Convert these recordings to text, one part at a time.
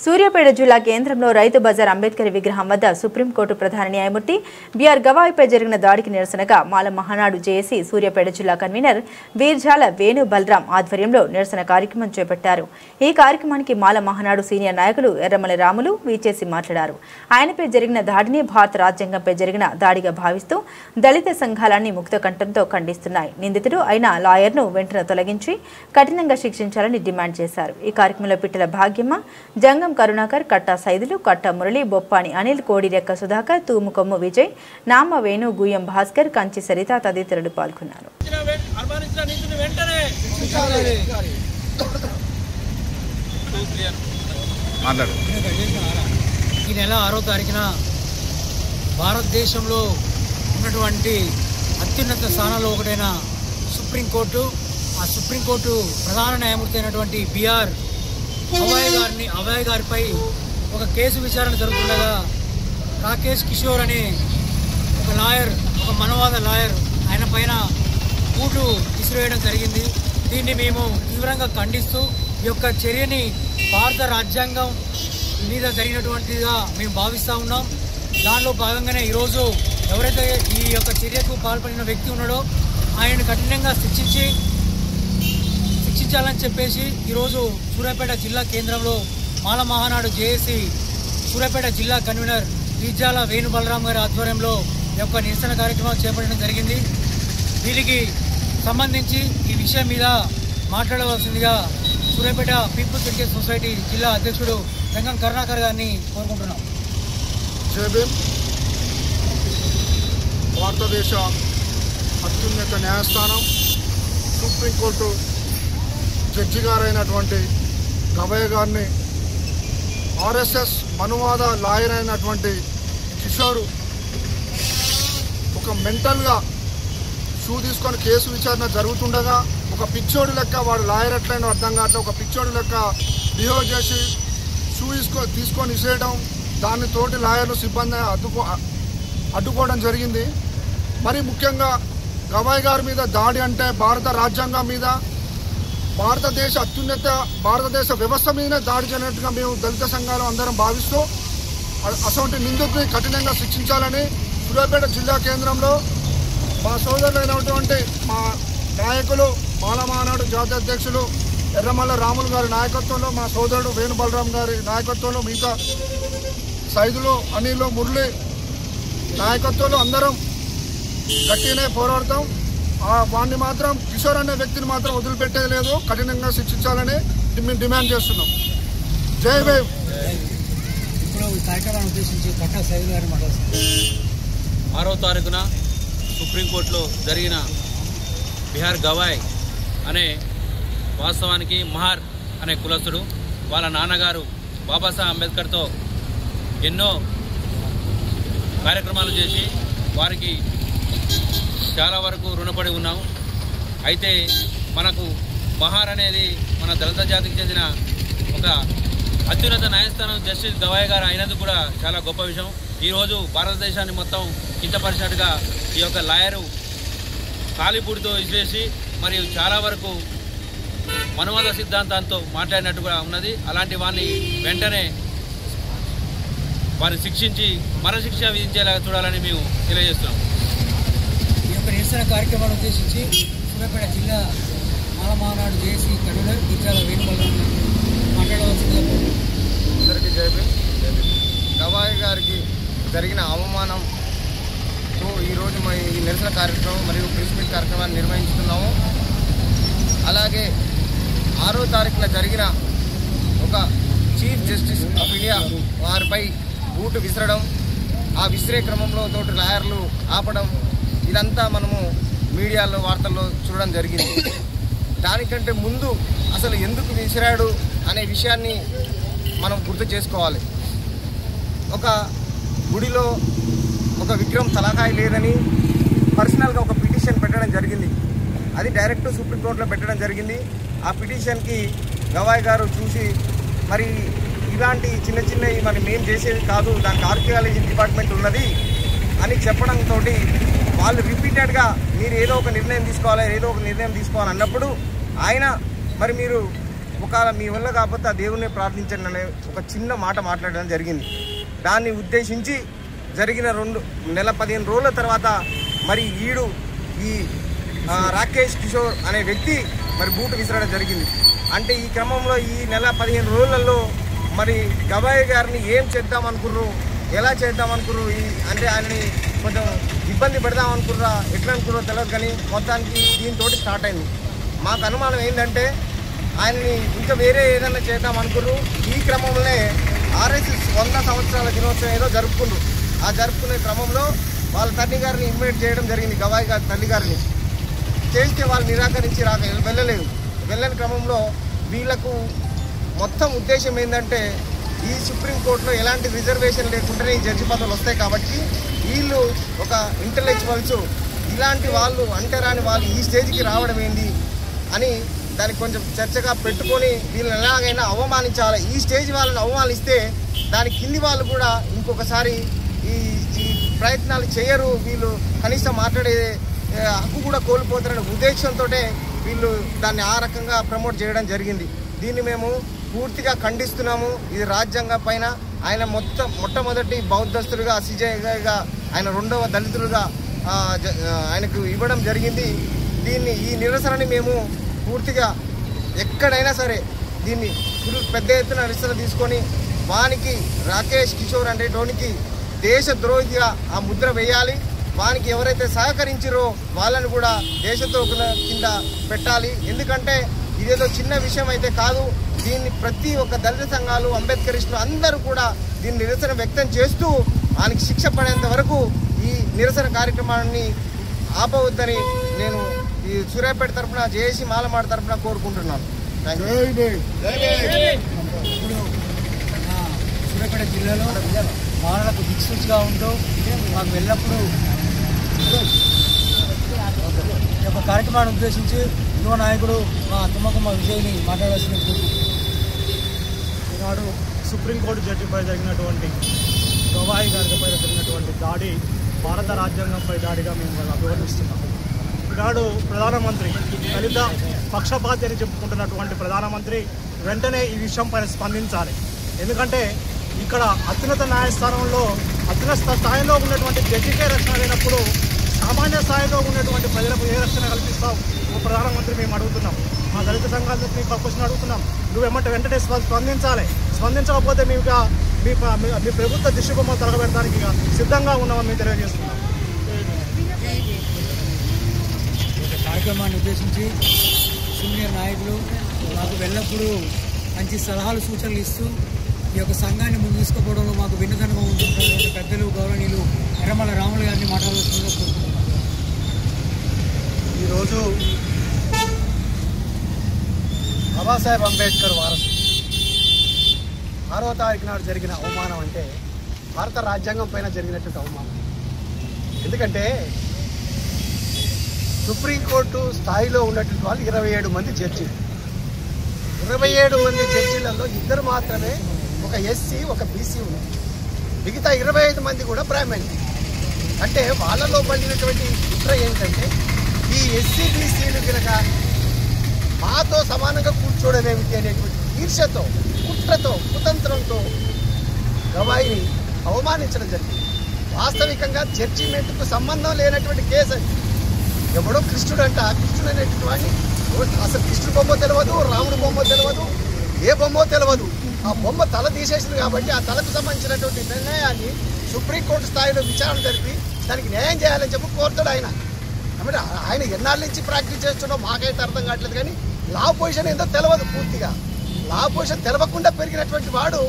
సూర్యాపేట జిల్లా కేంద్రంలో రైతు బజార్ అంబేద్కర్ విగ్రహం వద్ద సుప్రీంకోర్టు ప్రధాన న్యాయమూర్తి బిఆర్ గవాయ్పై జరిగిన దాడికి నిరసనగా మాల మహానాడు జేఏసీ సూర్యాపేట జిల్లా కన్వీనర్ వీర్జాల వేణు బలరాం ఆధ్వర్యంలో నిరసన కార్యక్రమం చేపట్టారు. ఈ కార్యక్రమానికి మాల మహానాడు సీనియర్ నాయకులు ఎర్రమల రాములు వీచేసి మాట్లాడారు. ఆయనపై జరిగిన దాడిని భారత రాజ్యాంగంపై జరిగిన దాడిగా భావిస్తూ దళిత సంఘాలన్నీ ముక్త కంఠంతో ఖండిస్తున్నాయి. నిందితుడు అయిన లాయర్ను వెంటనే తొలగించి కఠినంగా శిక్షించాలని డిమాండ్ చేశారు. ఈ కార్యక్రమంలో పిట్టల భాగ్యమ్మ, జంగం కరుణాకర్, కట్టా సైదులు, కట్టా మురళి, బొప్పాని అనిల్, కోడిరెక్క సుధాకర్, తూముకొమ్ము విజయ్, నామ వేణు, గుయ్యం భాస్కర్, కంచి సరిత తదితరులు పాల్గొన్నారు. ఈ నెల 6వ తారీఖున భారతదేశంలో ఉన్నటువంటి అత్యున్నత స్థానాల్లో ఒకటైన సుప్రీంకోర్టు, ఆ సుప్రీంకోర్టు ప్రధాన న్యాయమూర్తి అయినటువంటి బిఆర్ గవాయ్ గారిపై ఒక కేసు విచారణ జరుగుతుండగా రాకేష్ కిషోర్ అనే ఒక లాయర్, ఒక మనవాద లాయర్ ఆయన పైన బూటు విసిరేయడం జరిగింది. దీన్ని మేము తీవ్రంగా ఖండిస్తూ ఈ యొక్క చర్యని భారత రాజ్యాంగం మీద జరిగినటువంటిదిగా మేము భావిస్తూ ఉన్నాం. దానిలో భాగంగానే ఈరోజు ఎవరైతే ఈ యొక్క చర్యకు పాల్పడిన వ్యక్తి ఉన్నాడో ఆయనను కఠినంగా శిక్షించాలని చెప్పేసి ఈరోజు సూర్యాపేట జిల్లా కేంద్రంలో మాల మహానాడు జేఏసీ సూర్యాపేట జిల్లా కన్వీనర్ వీర్జాల వేణు బలరాం గారి ఆధ్వర్యంలో ఈ యొక్క నిరసన కార్యక్రమం చేపట్టడం జరిగింది. దీనికి సంబంధించి ఈ విషయం మీద మాట్లాడవలసిందిగా సూర్యాపేట పీపుల్స్ ఎడ్యుకేషన్ సొసైటీ జిల్లా అధ్యక్షుడు జంగం కరుణాకర్ గారిని కోరుకుంటున్నాం. భారతదేశ అత్యున్నత న్యాయస్థానం సుప్రీంకోర్టు జడ్జి గారైనటువంటి గవాయ్ గారిని ఆర్ఎస్ఎస్ మనువాద లాయర్ అయినటువంటి కిషోర్ ఒక మెంటల్గా షూ తీసుకొని కేసు విచారణ జరుగుతుండగా ఒక పిచ్చోడి లెక్క, వాడు లాయర్ ఎట్లయినా అర్థం కావట్లేదు, ఒక పిచ్చోడి లెక్క బిహేవ్ చేసి షూ తీసుకొని ఇసేయడం, దాన్ని తోటి లాయర్లు సిబ్బంది అడ్డుకోవడం జరిగింది. మరి ముఖ్యంగా గవాయ్ గారి మీద దాడి అంటే భారత రాజ్యాంగం మీద, భారతదేశ వ్యవస్థ మీదనే దాడి చేయనట్టుగా మేము దళిత సంఘాలు అందరం భావిస్తూ అటువంటి నిందితుడిని కఠినంగా శిక్షించాలని సూర్యాపేట జిల్లా కేంద్రంలో మా సోదరులైనటువంటి మా నాయకులు, మాల మహానాడు జాతీయ అధ్యక్షులు ఎర్రమల్ల రాములు గారి నాయకత్వంలో, మా సోదరుడు వేణు బలరాం గారి నాయకత్వంలో, మిగతా సైదులు, అనిల్, మురళి నాయకత్వంలో అందరం గట్టిగానే పోరాడతాం. వాడిని మాత్రం, కిషోర్ అనే వ్యక్తిని మాత్రం వదిలిపెట్టేది లేదు, కఠినంగా శిక్షించాలని మేము డిమాండ్ చేస్తున్నాం. జై భీమ్. ఇప్పుడు ఈ కార్యక్రమాన్ని ఉద్దేశించి కట్టా సైదులు గారిని మాట్లాడుతున్నాం. 6వ తారీఖున సుప్రీంకోర్టులో జరిగిన బిఆర్ గవాయ్ అనే, వాస్తవానికి మహార్ అనే కులస్తుడు, వాళ్ళ నాన్నగారు బాబాసాహెబ్ అంబేద్కర్తో ఎన్నో కార్యక్రమాలు చేసి వారికి చాలా వరకు రుణపడి ఉన్నాము. అయితే మనకు మహార్ అనేది మన దళిత జాతికి చెందిన ఒక అత్యున్నత న్యాయస్థానం జస్టిస్ గవాయ్ గారు అయినందుకు కూడా చాలా గొప్ప విషయం. ఈరోజు భారతదేశాన్ని మొత్తం కించపరిచినట్టుగా ఈ యొక్క లాయరు కాలిపూడితో ఇసిరేసి మరియు చాలా వరకు మనువాద సిద్ధాంతంతో మాట్లాడినట్టుగా ఉన్నది. అలాంటి వారిని వెంటనే వారిని శిక్షించి మరణశిక్ష విధించేలాగా చూడాలని మేము తెలియజేస్తున్నాం. ఈ యొక్క నిరసన కార్యక్రమాన్ని ఉద్దేశించి సూర్యాపేట జిల్లా మాల మహానాడు జేఏసీ కన్వీనర్ వీర్జాల వేణు బలరాం మాట్లాడవలసిందిగా. అందరికీ జై భీమ్. గవాయ్ గారికి జరిగిన అవమానంతో ఈరోజు మేము ఈ నిరసన కార్యక్రమం మరియు ప్రెస్ మీట్ కార్యక్రమాన్ని నిర్వహించుతున్నాము. అలాగే 6వ తారీఖున జరిగిన ఒక చీఫ్ జస్టిస్ ఆఫ్ ఇండియా వారిపై బూటు విసరడం, ఆ విసిరే క్రమంలో తోటి లాయర్లు ఆపడం, ఇదంతా మనము మీడియాలో వార్తల్లో చూడడం జరిగింది. దానికంటే ముందు అసలు ఎందుకు విసిరాడు అనే విషయాన్ని మనం గుర్తు చేసుకోవాలి. ఒక గుడిలో ఒక విగ్రహం తలకాయ లేదని పర్సనల్గా ఒక పిటిషన్ పెట్టడం జరిగింది. అది డైరెక్ట్ సుప్రీంకోర్టులో పెట్టడం జరిగింది. ఆ పిటిషన్కి గవాయ్ గారు చూసి మరి ఇలాంటి చిన్న చిన్నవి మరి మేము చేసేది కాదు, దానికి ఆర్కియాలజీ డిపార్ట్మెంట్ ఉన్నది అని చెప్పడంతో వాళ్ళు రిపీటెడ్గా మీరు ఏదో ఒక నిర్ణయం తీసుకోవాలి అన్నప్పుడు ఆయన మరి మీరు ఒకవేళ మీ వల్ల కాకపోతే ఆ దేవుణ్ణి ప్రార్థించండి అనే ఒక చిన్న మాట మాట్లాడడం జరిగింది. దాన్ని ఉద్దేశించి జరిగిన 15 రోజుల తర్వాత మరి ఈ రాకేష్ కిషోర్ అనే వ్యక్తి మరి బూటు విసరడం జరిగింది. అంటే ఈ క్రమంలో ఈ 15 రోజులలో మరి గవాయి గారిని ఏం చేద్దామనుకుర్రు, ఎలా చేద్దామనుకుర్రు, అంటే ఆయనని కొంచెం ఇబ్బంది పెడదామనుకుర్రా, ఎట్లా అనుకుర్రో తెలియదు. కానీ మొత్తానికి దీంతో స్టార్ట్ అయింది. మాకు అనుమానం ఏంటంటే ఆయనని ఇంకా వేరే ఏదైనా చేద్దామనుకుర్రు. ఈ క్రమంలోనే RSS 100 సంవత్సరాల దినోత్సవం ఏదో జరుపుకుండ్రు. ఆ జరుపుకునే క్రమంలో వాళ్ళ తల్లి గారిని ఇన్వైట్ చేయడం జరిగింది. గవాయి గారి తల్లి గారిని చేస్తే వాళ్ళు నిరాకరించి వెళ్ళలేదు. వెళ్ళని క్రమంలో వీళ్ళకు మొత్తం ఉద్దేశం ఏంటంటే ఈ సుప్రీంకోర్టులో ఎలాంటి రిజర్వేషన్ లేకుండానే ఈ జడ్జి పదవులు వస్తాయి కాబట్టి వీళ్ళు ఒక ఇంటలెక్చువల్స్ ఇలాంటి వాళ్ళు అంటరాని వాళ్ళు ఈ స్టేజ్కి రావడం ఏంది అని దానికి కొంచెం చర్చగా పెట్టుకొని వీళ్ళని ఎలాగైనా అవమానించాలి. ఈ స్టేజ్ వాళ్ళని అవమానిస్తే దాని కింది వాళ్ళు కూడా ఇంకొకసారి ఈ ప్రయత్నాలు చేయరు, వీళ్ళు కనీసం మాట్లాడే హక్కు కూడా కోల్పోతారనే ఉద్దేశంతో వీళ్ళు దాన్ని ఆ రకంగా ప్రమోట్ చేయడం జరిగింది. దీన్ని మేము పూర్తిగా ఖండిస్తున్నాము. ఇది రాజ్యాంగం పైన ఆయన మొట్టమొదటి బౌద్ధస్తులుగా సిజేగా ఆయన 2వ దళితులుగా ఆయనకు ఇవ్వడం జరిగింది. ఈ నిరసనని మేము పూర్తిగా ఎక్కడైనా సరే దీన్ని పెద్ద ఎత్తున నిరసన తీసుకొని వానికి రాకేష్ కిషోర్ అంటే డోనికి దేశద్రోహిగా ఆ ముద్ర వేయాలి. వానికి ఎవరైతే సహకరించారో వాళ్ళని కూడా దేశద్రోహుల కింద పెట్టాలి. ఎందుకంటే ఇదేదో చిన్న విషయం అయితే కాదు. దీన్ని ప్రతి ఒక్క దళిత సంఘాలు, అంబేద్కరిస్టులు అందరూ కూడా దీన్ని నిరసన వ్యక్తం చేస్తూ ఆయనకి శిక్ష పడేంత వరకు ఈ నిరసన కార్యక్రమాన్ని ఆపవద్దని నేను ఈ సూర్యాపేట తరఫున జేఏసీ మాలమాడ తరఫున కోరుకుంటున్నాను. ఇప్పుడు సూర్యాపేట జిల్లాలో మాలలకు దిక్సూచిగా ఉంటూ మాకు వెళ్ళినప్పుడు ఈ యొక్క కార్యక్రమాన్ని ఉద్దేశించి యువ నాయకుడు మా తుమ్మకమ్మ విజయ్ని మాట్లాడాల్సిన ఈనాడు సుప్రీంకోర్టు జడ్జిపై జరిగినటువంటి గవాయి గారిపై జరిగినటువంటి దాడి భారత రాజ్యాంగంపై దాడిగా మేము అభివర్ణిస్తున్నాము. ఈనాడు ప్రధానమంత్రి దళిత పక్షపాతి అని చెప్పుకుంటున్నటువంటి ప్రధానమంత్రి వెంటనే ఈ విషయంపై స్పందించాలి. ఎందుకంటే ఇక్కడ అత్యున్నత న్యాయస్థానంలో అత్యున్నత స్థాయిలో ఉన్నటువంటి జడ్జికే రక్షణ లేనప్పుడు సామాన్య స్థాయిలో ఉన్నటువంటి ప్రజలకు ఏ రక్షణ కల్పిస్తావు ప్రధానమంత్రి మేము అడుగుతున్నాం. మా దళిత సంఘాలను మీకు క్వశ్చన్ అడుగుతున్నాం. నువ్వేమంటే వెంటనే స్పందించాలి. స్పందించకపోతే మీ ప్రభుత్వ దిశబొమ్మ తరగబెట్టడానికి సిద్ధంగా ఉన్నామని మేము తెలియజేస్తున్నాం. కార్యక్రమాన్ని ఉద్దేశించి సీనియర్ నాయకులు మాకు వెళ్ళప్పుడు మంచి సలహాలు సూచనలు ఇస్తూ ఈ యొక్క సంఘాన్ని ముందు తీసుకుపోవడంలో మాకు విన్నతంగా ఉంటున్నటువంటి పెద్దలు గౌరవనీయులు ఎర్రమల రాములు గారిని మాట్లాడాల్సిందిగా కోరుకుంటున్నాం. ఈరోజు బాబాసాహెబ్ అంబేద్కర్ వారసు 6వ తారీఖు నాడు జరిగిన అవమానం అంటే భారత రాజ్యాంగం పైన జరిగినటువంటి అవమానం. ఎందుకంటే సుప్రీంకోర్టు స్థాయిలో ఉన్నటువంటి వాళ్ళు 27 మంది జడ్జీలు. 27 మంది జడ్జీలలో 2 మాత్రమే ఒక ఎస్సీ ఒక బీసీ ఉన్నారు. మిగతా 25 మంది కూడా బ్రాహ్మణ్. అంటే వాళ్ళలో పడినటువంటి కుట్ర ఏంటంటే ఈ ఎస్సీ బీసీలు కనుక మాతో సమానంగా కూర్చోవడం ఏమిటి అనేటువంటి ఈర్ష్యతో, కుట్రతో, కుతంత్రంతో గవాయిని అవమానించడం జరిగింది. వాస్తవికంగా జడ్జిమెంట్కు సంబంధం లేనటువంటి కేసు అది. ఎవడో కృష్ణుడు అంట, కృష్ణుడు అనేటువంటి వాడిని అసలు కృష్ణుడు బొమ్మ తెలియదు, రాముడు బొమ్మ తెలియదు, ఏ బొమ్మో తెలియదు. ఆ బొమ్మ తల తీసేసింది కాబట్టి ఆ తలకు సంబంధించినటువంటి నిర్ణయాన్ని సుప్రీంకోర్టు స్థాయిలో విచారణ జరిపి దానికి న్యాయం చేయాలని చెప్పి కోరుతాడు ఆయన. కాబట్టి ఆయన ఎన్నాళ్ళ నుంచి ప్రాక్టీస్ చేస్తున్నాడో మాకైతే అర్థం కావట్లేదు. కానీ లా పొజిషన్ ఏందో తెలియదు. పూర్తిగా లా పొజిషన్ తెలవకుండా పెరిగినటువంటి వాడు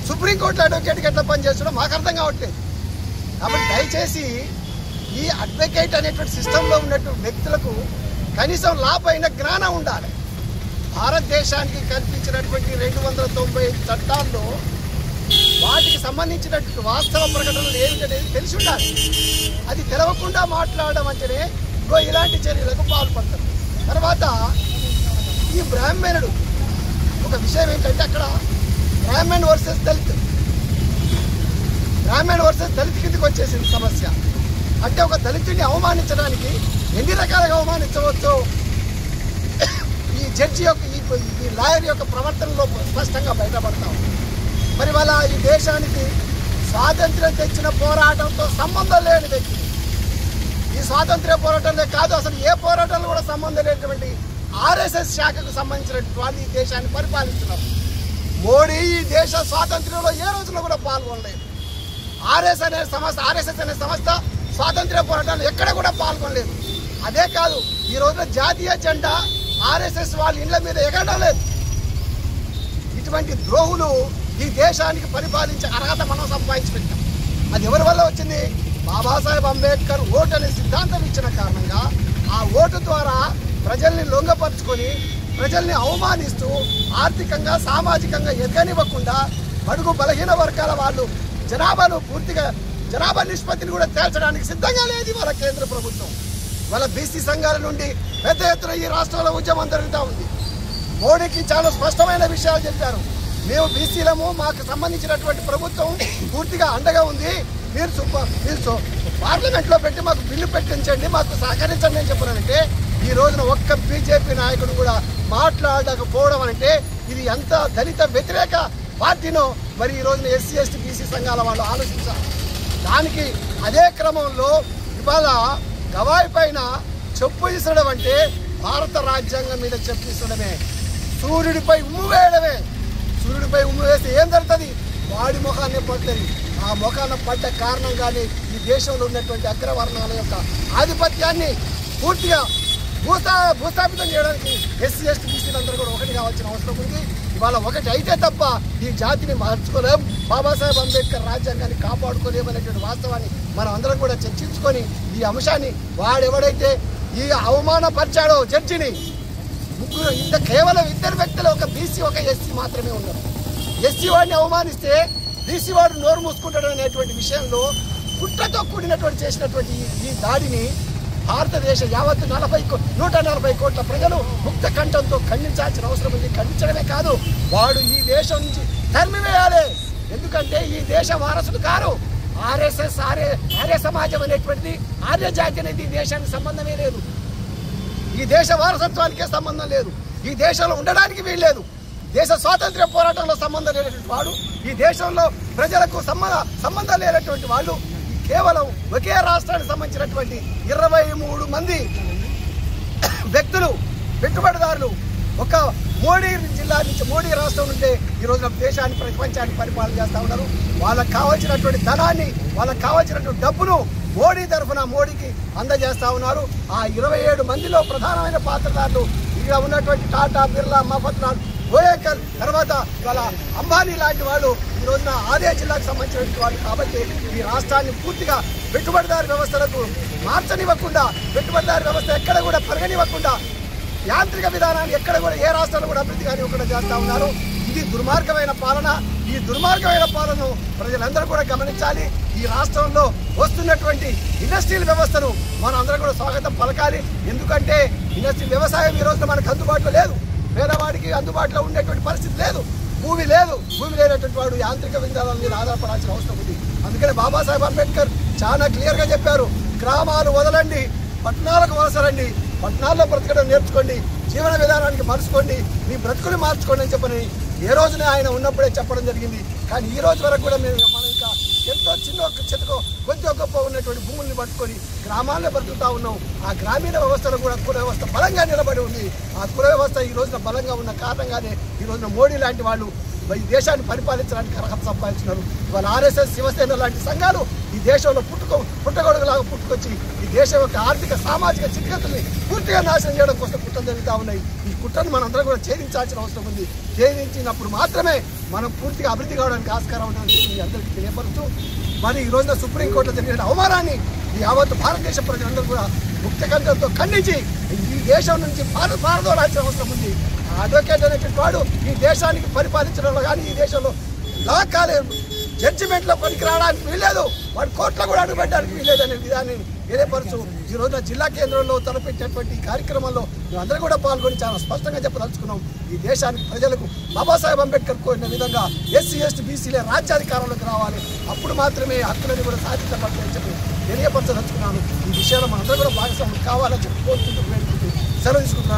సుప్రీంకోర్టులో అడ్వకేట్కి ఎట్లా పనిచేస్తున్నాడో మాకు అర్థం కావట్లేదు. కాబట్టి దయచేసి ఈ అడ్వకేట్ అనేటువంటి సిస్టంలో ఉన్నటువంటి వ్యక్తులకు కనీసం లా పైన జ్ఞానం ఉండాలి. భారతదేశానికి కల్పించినటువంటి 290 చట్టాల్లో వాటికి సంబంధించినటువంటి వాస్తవ ప్రకటనలు ఏమిటనేది తెలిసి ఉండాలి. అది తెలవకుండా మాట్లాడడం అంటేనే ఇలాంటి చర్యలకు పాల్పడతారు. తర్వాత ఈ బ్రాహ్మణుడు ఒక విషయం ఏంటంటే అక్కడ బ్రాహ్మణ్ వర్సెస్ దళిత్, బ్రాహ్మణ్ వర్సెస్ దళిత్ కిందకి వచ్చేసింది సమస్య. అంటే ఒక దళితుడిని అవమానించడానికి ఎన్ని రకాలుగా అవమానించవచ్చో ఈ జడ్జి యొక్క ఈ ఈ లాయర్ యొక్క ప్రవర్తనలో స్పష్టంగా బయటపడతాం. మరి వాళ్ళ ఈ దేశానికి స్వాతంత్ర్యం తెచ్చిన పోరాటంతో సంబంధం లేని వ్యక్తి, ఈ స్వాతంత్ర్య పోరాటంలో కాదు అసలు ఏ పోరాటంలో కూడా సంబంధం లేనటువంటి ఆర్ఎస్ఎస్ శాఖకు సంబంధించినటువంటి వాళ్ళు ఈ దేశాన్ని పరిపాలిస్తున్నారు. మోడీ ఈ దేశ స్వాతంత్ర్యంలో ఏ రోజులో కూడా పాల్గొనలేదు. ఆర్ఎస్ఎస్ అనే సంస్థ స్వాతంత్ర్య పోరాటాలు ఎక్కడ కూడా పాల్గొనలేదు. అదే కాదు, ఈ రోజున జాతీయ జెండా ఆర్ఎస్ఎస్ వాళ్ళ ఇళ్ల మీద ఎగరడం లేదు. ఇటువంటి ద్రోహులు ఈ దేశానికి పరిపాలించే అర్హత మనం సంపాదించి పెట్టాం. అది ఎవరి వల్ల వచ్చింది? బాబాసాహెబ్ అంబేద్కర్ ఓటు అనే సిద్ధాంతం ఇచ్చిన కారణంగా ఆ ఓటు ద్వారా ప్రజల్ని లొంగపరుచుకొని ప్రజల్ని అవమానిస్తూ ఆర్థికంగా సామాజికంగా ఎదగనివ్వకుండా బడుగు బలహీన వర్గాల వాళ్ళు జనాభా నిష్పత్తిని కూడా తేల్చడానికి సిద్ధంగా లేదు వాళ్ళ కేంద్ర ప్రభుత్వం. వాళ్ళ బీసీ సంఘాల నుండి పెద్ద ఎత్తున ఈ రాష్ట్రంలో ఉద్యమం జరుగుతూ ఉంది. మోడీకి చాలా స్పష్టమైన విషయాలు చెప్పారు. మేము బీసీలము, మాకు సంబంధించినటువంటి ప్రభుత్వం పూర్తిగా అండగా ఉంది, మీరు పార్లమెంట్లో పెట్టి మాకు బిల్లు పెట్టించండి, మాకు సహకరించండి అని చెప్పారంటే ఈ రోజున ఒక్క బీజేపీ నాయకుడు కూడా మాట్లాడకపోవడం అంటే ఇది ఎంత దళిత వ్యతిరేక పార్టీనో మరి ఈ రోజున ఎస్సీ ఎస్టీ బీసీ సంఘాల వాళ్ళు ఆలోచించారు. దానికి అదే క్రమంలో ఇవాళ గవాయి పైన చెప్పు ఇసడం అంటే భారత రాజ్యాంగం మీద చెప్పు ఇసడమే, సూర్యుడిపై ఉమ్ము వేయడమే. సూర్యుడిపై ఉమ్ము వేస్తే ఏం జరుగుతుంది? వాడి ముఖాన్ని పడుతుంది. ఆ ముఖాన్ని పడ్డ కారణంగానే ఈ దేశంలో ఉన్నటువంటి అగ్రవర్ణాల యొక్క ఆధిపత్యాన్ని పూర్తిగా భూస్థాపితం చేయడానికి ఎస్సీ ఎస్టీ బీసీలందరూ కూడా ఒకటి కావాల్సిన అవసరం ఉంది. ఇవాళ ఒకటి అయితే తప్ప ఈ జాతిని మార్చుకోలేం, బాబాసాహెబ్ అంబేద్కర్ రాజ్యాంగాన్ని కాపాడుకోలేమనేటువంటి వాస్తవాన్ని మనం అందరం కూడా చర్చించుకొని ఈ అంశాన్ని వాడెవడైతే ఈ అవమానపరిచాడో జడ్జిని, ముగ్గురు కేవలం ఇద్దరు వ్యక్తులు, ఒక బీసీ ఒక ఎస్సీ మాత్రమే ఉన్నారు. ఎస్సీ వాడిని అవమానిస్తే బీసీ వాడు నోరు మూసుకుంటాడు అనేటువంటి విషయంలో కుట్రతో కూడినటువంటి చేసినటువంటి ఈ దాడిని భారతదేశ యావత్తు 140 కోట్ల ప్రజలు ముక్త కంఠంతో ఖండించాల్సిన అవసరం ఉంది. ఖండించడమే కాదు, వాడు ఈ దేశం నుంచి తరిమివేయాలి. ఎందుకంటే ఈ దేశ వారసుడు కారు. ఆర్య సమాజం అనేటువంటిది, ఆర్య జాతి అనేది ఈ దేశానికి సంబంధమే లేదు. ఈ దేశ వారసత్వానికే సంబంధం లేదు. ఈ దేశంలో ఉండడానికి వీల్లేదు. దేశ స్వాతంత్ర్య పోరాటంలో సంబంధం లేనటువంటి వాడు, ఈ దేశంలో ప్రజలకు సంబంధం లేనటువంటి వాళ్ళు కేవలం ఒకే రాష్ట్రానికి సంబంధించినటువంటి 23 మంది వ్యక్తులు, పెట్టుబడిదారులు ఒక మోడీ జిల్లా నుంచి, మోడీ రాష్ట్రం నుండే ఈ రోజున దేశాన్ని ప్రపంచాన్ని పరిపాలన చేస్తూ ఉన్నారు. వాళ్ళకి కావాల్సినటువంటి ధనాన్ని, వాళ్ళకి కావాల్సినటువంటి డబ్బును మోడీ తరఫున మోడీకి అందజేస్తా ఉన్నారు. ఆ 27 మందిలో ప్రధానమైన పాత్రదారులు ఇక్కడ ఉన్నటువంటి టాటా, బిర్లా, మఫత్లాల్, గోయకల్, తర్వాత వాళ్ళ అంబానీ లాంటి వాళ్ళు ఈ రోజున అదే జిల్లాకు సంబంధించినటువంటి వాళ్ళు. కాబట్టి ఈ రాష్ట్రాన్ని పూర్తిగా పెట్టుబడిదారు వ్యవస్థలకు మార్చనివ్వకుండా, పెట్టుబడిదారు వ్యవస్థ ఎక్కడ కూడా పెరగనివ్వకుండా, యాంత్రిక విధానాన్ని ఎక్కడ కూడా ఏ రాష్ట్రంలో కూడా అభివృద్ధి కానివ్వకుండా చేస్తూ ఉన్నారు. ఇది దుర్మార్గమైన పాలన. ఈ దుర్మార్గమైన పాలనను ప్రజలందరూ కూడా గమనించాలి. ఈ రాష్ట్రంలో వస్తున్నటువంటి ఇండస్ట్రియల్ వ్యవస్థను మనం అందరం కూడా స్వాగతం పలకాలి. ఎందుకంటే ఇండస్ట్రియల్ వ్యవసాయం ఈ రోజున మనకు అందుబాటులో లేదు. పేదవాడికి అందుబాటులో ఉండేటువంటి పరిస్థితి లేదు. భూమి లేనటువంటి వాడు యాంత్రిక విధానాల మీద ఆధారపడాల్సిన అవసరం ఉంది. అందుకని బాబాసాహెబ్ అంబేద్కర్ చాలా క్లియర్గా చెప్పారు, గ్రామాలు వదలండి, పట్టణాలకు వలసరండి, పట్టణాల్లో బ్రతకడం నేర్చుకోండి, జీవన విధానానికి మలుచుకోండి, మీ బ్రతుకుని మార్చుకోండి అని చెప్పని ఏ రోజునే ఆయన ఉన్నప్పుడే చెప్పడం జరిగింది. కానీ ఈ రోజు వరకు కూడా మనం ఇంకా ఎంతో చిన్న కొంచెం గొప్ప ఉన్నటువంటి భూముల్ని పట్టుకొని గ్రామాల్లో బ్రతుకుతా ఉన్నాం. ఆ గ్రామీణ వ్యవస్థలో కూడా కుల వ్యవస్థ బలంగా నిలబడి ఉంది. ఆ కుల వ్యవస్థ ఈ రోజున బలంగా ఉన్న కారణంగానే ఈ రోజున మోడీ లాంటి వాళ్ళు ఈ దేశాన్ని పరిపాలించడానికి అర్హత సంపాదించున్నారు. ఇవాళ ఆర్ఎస్ఎస్, శివసేన లాంటి సంఘాలు ఈ దేశంలో పుట్టగొడుగులాగా పుట్టుకొచ్చి ఈ దేశం యొక్క ఆర్థిక సామాజిక స్థితిగతుల్ని పూర్తిగా నాశనం చేయడం కోసం కుట్రలు జరుగుతూ ఉన్నాయి. ఈ కుట్రను మనందరం కూడా ఛేదించాల్సిన అవసరం ఉంది. ఛేదించినప్పుడు మాత్రమే మనం పూర్తిగా అభివృద్ధి కావడానికి ఆస్కారం ఉంటుందని మీ అందరికీ తెలియపరుస్తూ, మరి ఈ రోజున సుప్రీంకోర్టులో జరిగిన అవమానాన్ని ఈ యావత్ భారతదేశ ప్రజలందరూ కూడా ముక్తకంఠంతో ఖండించి ఈ దేశం నుంచి పారదోలాల్సిన అవసరం ఉంది. అడ్వకేట్ అనేటువంటి వాడు ఈ దేశానికి పరిపాలించడంలో కానీ, ఈ దేశంలో లా కాలేదు, జడ్జిమెంట్లో పనికి రావడానికి వీల్లేదు, వాడు కోర్టులో కూడా అడుగుపెట్టడానికి వీల్లేదు అనే విధాన్ని తెలియపరుచు ఈ రోజున జిల్లా కేంద్రంలో తలపెట్టినటువంటి ఈ కార్యక్రమంలో మేమందరూ కూడా పాల్గొని చాలా స్పష్టంగా చెప్పదలుచుకున్నాం. ఈ దేశానికి ప్రజలకు బాబాసాహెబ్ అంబేద్కర్ కోరిన విధంగా ఎస్సీ ఎస్టీ బీసీలే రాజ్యాధికారంలోకి రావాలి. అప్పుడు మాత్రమే హక్కులని కూడా సాధించబడతాయని చెప్పి తెలియపరచదలుచుకున్నాను. ఈ విషయంలో మనందరూ కూడా భాగస్వాములు కావాలని చెప్పి కోరుకుంటూ సెలవు తీసుకుంటున్నాను.